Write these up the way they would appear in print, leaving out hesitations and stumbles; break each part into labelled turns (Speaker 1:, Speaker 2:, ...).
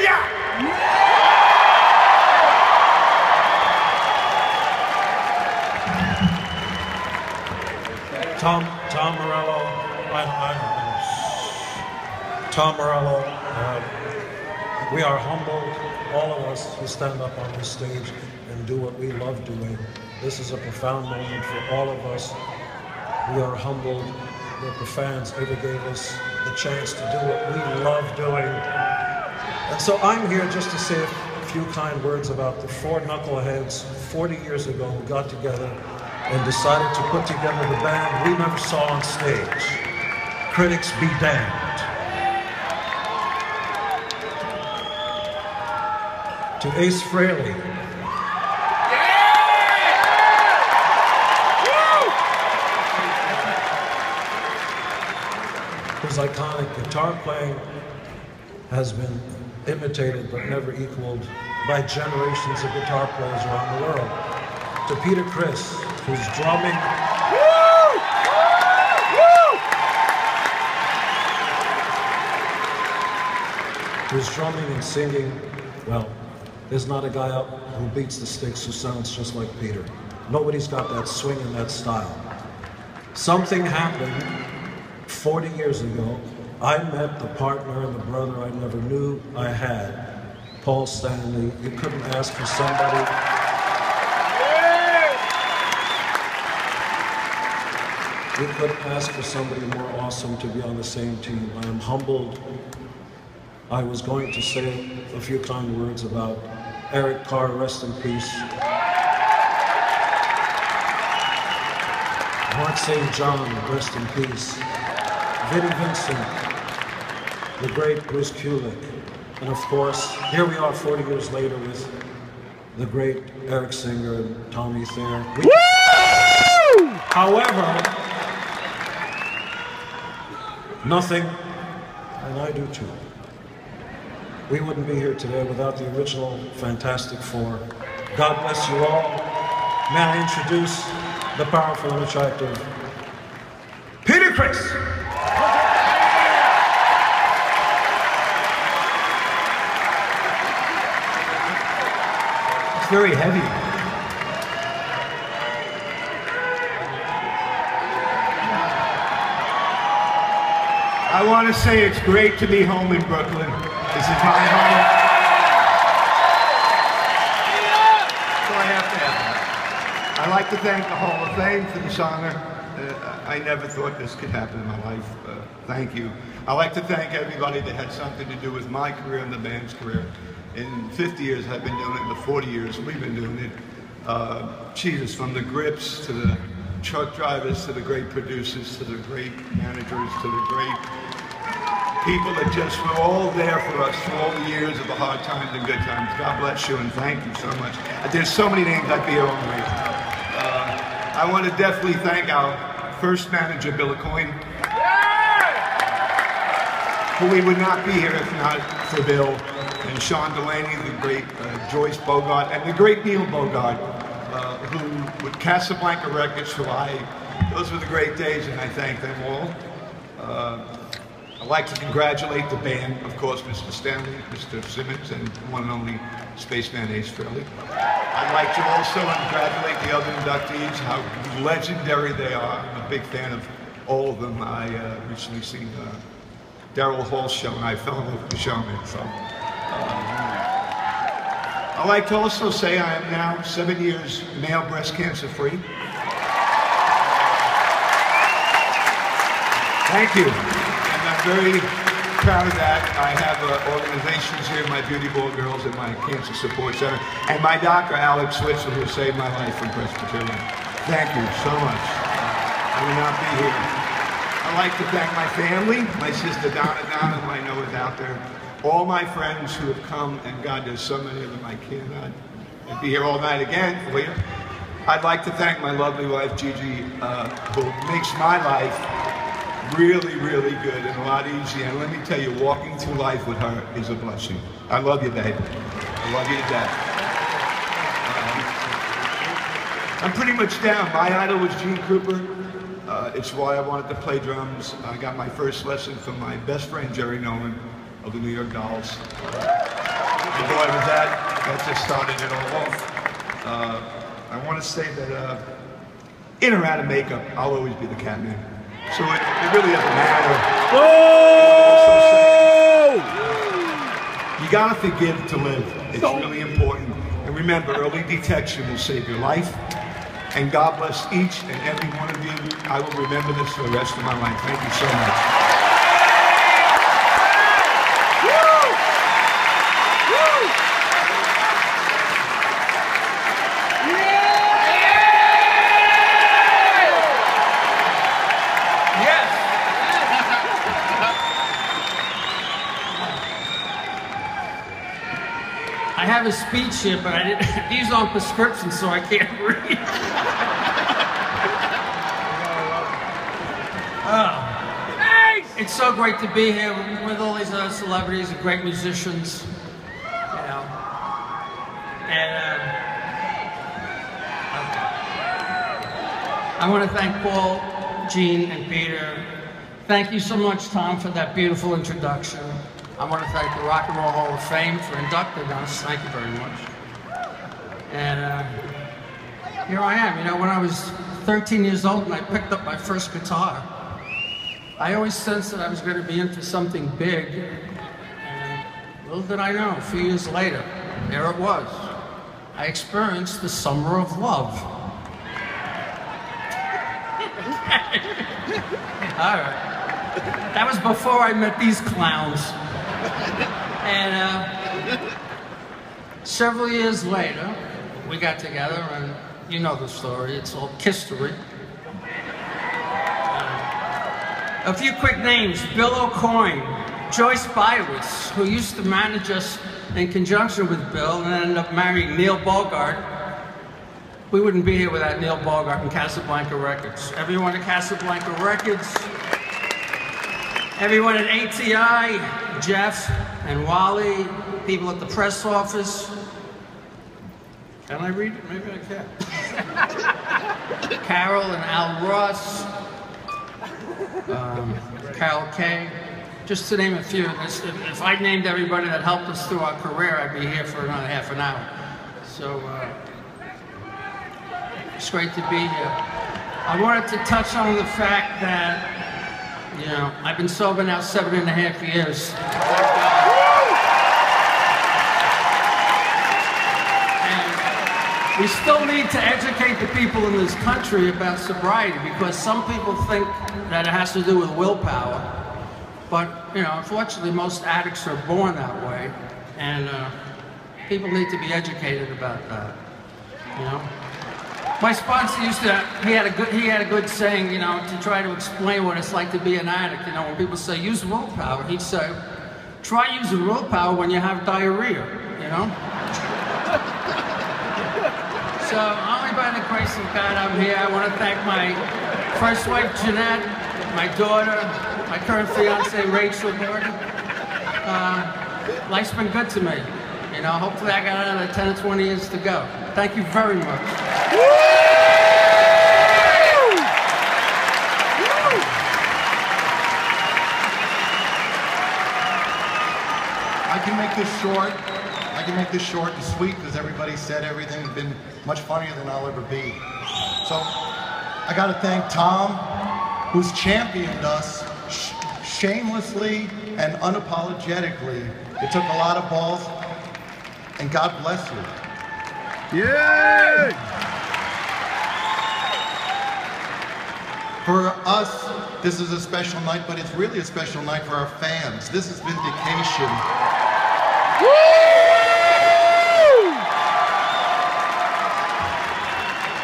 Speaker 1: ya!
Speaker 2: Tom Morello, Tom Morello, we are humbled, all of us who stand up on this stage and do what we love doing. This is a profound moment for all of us. We are humbled that the fans ever gave us the chance to do what we love doing. And so I'm here just to say a few kind words about the four knuckleheads 40 years ago who got together and decided to put together the band we never saw on stage. Critics be damned. To Ace Frehley. His iconic guitar playing has been imitated but never equaled by generations of guitar players around the world. To Peter Criss, who's drumming. Who's drumming and singing. Well, there's not a guy up who beats the sticks who sounds just like Peter. Nobody's got that swing and that style. Something happened 40 years ago. I met the partner and the brother I never knew I had, Paul Stanley. You couldn't ask for somebody. You couldn't ask for somebody more awesome to be on the same team. I am humbled. I was going to say a few kind words about Eric Carr, rest in peace. Mark St. John, rest in peace. Vinnie Vincent, the great Bruce Kulick. And of course, here we are 40 years later with the great Eric Singer and Tommy Thayer. However, nothing, and I do too. We wouldn't be here today without the original Fantastic Four. God bless you all. May I introduce the powerful and attractive Peter Criss.
Speaker 1: It's very heavy. I want to say it's great to be home in Brooklyn. This is my home. So I have to have that. I'd like to thank the Hall of Fame for this honor. I never thought this could happen in my life. Thank you. I'd like to thank everybody that had something to do with my career and the band's career. In 50 years I've been doing it, the 40 years we've been doing it. Jesus, from the grips to the truck drivers to the great producers to the great managers to the great people that just were all there for us through all the years of the hard times and good times. God bless you and thank you so much. There's so many names I'd be here all night. I want to definitely thank our first manager, Bill Coyne, who we would not be here if not for Bill, and Sean Delaney, the great Joyce Bogart, and the great Neil Bogart, who with Casablanca Records, those were the great days, and I thank them all. I'd like to congratulate the band, of course, Mr. Stanley, Mr. Simmons, and one and only Spaceman Ace Frehley. I'd like to also congratulate the other inductees, how legendary they are. I'm a big fan of all of them. I recently seen Daryl Hall's show, and I fell in love with the showman. So, I'd like to also say I am now 7 years male breast cancer free. Thank you. I'm very proud of that. I have organizations here, my Beauty Ball Girls and my Cancer Support Center, and my doctor, Alex Switzer, who saved my life from breast material. Thank you so much. I would not be here. I'd like to thank my family, my sister Donna, who I know is out there, all my friends who have come, and God, there's so many of them I cannot be here all night again for you. I'd like to thank my lovely wife, Gigi, who makes my life really, really good and a lot easier. And let me tell you, walking through life with her is a blessing. I love you, babe. I love you to death. I'm pretty much down. My idol was Gene Krupa. It's why I wanted to play drums. I got my first lesson from my best friend, Jerry Nolan, of the New York Dolls. And boy, was that just started it all off. I want to say that in or out of makeup, I'll always be the Catman. So it really doesn't matter. You gotta forgive to live. It's really important. And remember, early detection will save your life. And God bless each and every one of you. I will remember this for the rest of my life. Thank you so much.
Speaker 3: I have a speech here, but I didn't. These are on prescription, so I can't read. It's so great to be here with all these other celebrities and great musicians, you know. And I want to thank Paul, Gene, and Peter. Thank you so much, Tom, for that beautiful introduction. I want to thank the Rock and Roll Hall of Fame for inducting us. Thank you very much. And here I am. You know, when I was 13 years old and I picked up my first guitar, I always sensed that I was going to be into something big. And little did I know, a few years later, there it was. I experienced the summer of love. All right. That was before I met these clowns. And several years later, we got together, and you know the story. It's all history. A few quick names: Bill O'Coin, Joyce Bywitz, who used to manage us in conjunction with Bill and ended up marrying Neil Bogart. We wouldn't be here without Neil Bogart and Casablanca Records. Everyone at Casablanca Records, everyone at ATI, Jeff and Wally, people at the press office. Can I read it? Maybe I can. Carol and Al Ross, Carol Kay, just to name a few. If I named everybody that helped us through our career, I'd be here for another half an hour. So it's great to be here. I wanted to touch on the fact that, you know, I've been sober now 7.5 years. And we still need to educate the people in this country about sobriety, because some people think that it has to do with willpower. But, you know, unfortunately, most addicts are born that way. And people need to be educated about that, you know. My sponsor used to, he had a good saying, you know, to try to explain what it's like to be an addict. You know, when people say, use willpower, he'd say, try using willpower when you have diarrhea, you know? So, only by the grace of God I'm here. I want to thank my first wife, Jeanette, my daughter, my current fiance, Rachel Gordon. Life's been good to me. You know, hopefully I got another 10 or 20 years to go. Thank you very much.
Speaker 4: I can make this short. I can make this short and sweet because everybody said everything. It's been much funnier than I'll ever be. So I got to thank Tom, who's championed us shamelessly and unapologetically. It took a lot of balls, and God bless you.
Speaker 1: Yay!
Speaker 4: For us, this is a special night, but it's really a special night for our fans. This is vindication.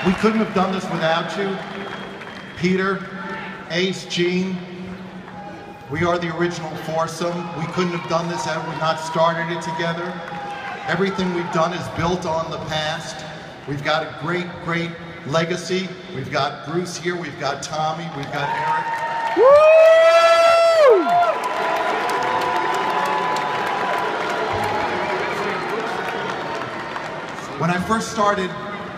Speaker 4: We couldn't have done this without you. Peter, Ace, Gene, we are the original foursome. We couldn't have done this had we not started it together. Everything we've done is built on the past. We've got a great, great legacy. We've got Bruce here, we've got Tommy, we've got Eric. Woo! When I first started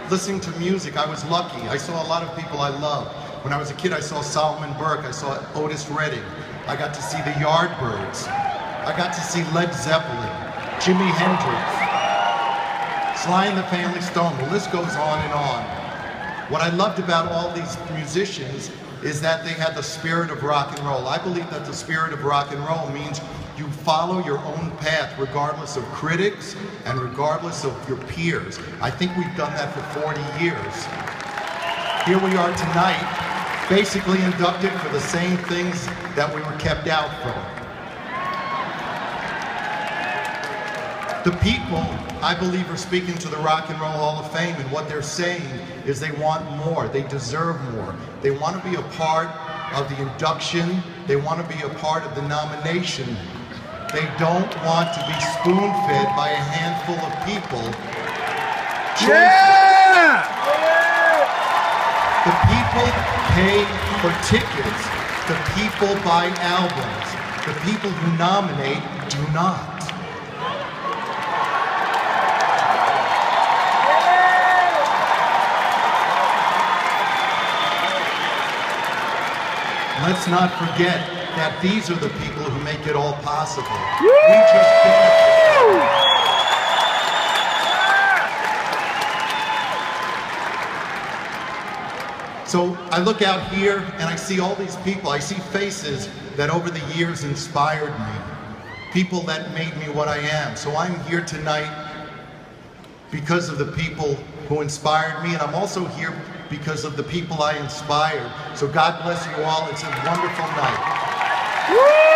Speaker 4: listening to music, I was lucky. I saw a lot of people I loved. When I was a kid, I saw Solomon Burke, I saw Otis Redding. I got to see the Yardbirds. I got to see Led Zeppelin. Jimi Hendrix, Sly and the Family Stone. The list goes on and on. What I loved about all these musicians is that they had the spirit of rock and roll. I believe that the spirit of rock and roll means you follow your own path regardless of critics and regardless of your peers. I think we've done that for 40 years. Here we are tonight, basically inducted for the same things that we were kept out from. The people, I believe, are speaking to the Rock and Roll Hall of Fame, and what they're saying is they want more, they deserve more. They want to be a part of the induction, they want to be a part of the nomination. They don't want to be spoon-fed by a handful of people.
Speaker 5: Yeah!
Speaker 4: The people pay for tickets. The people buy albums. The people who nominate do not. Let's not forget that these are the people who make it all possible. We just benefit. So I look out here and I see all these people. I see faces that over the years inspired me. People that made me what I am. So I'm here tonight because of the people who inspired me, and I'm also here because of the people I inspired. So God bless you all. It's a wonderful night.
Speaker 5: Woo!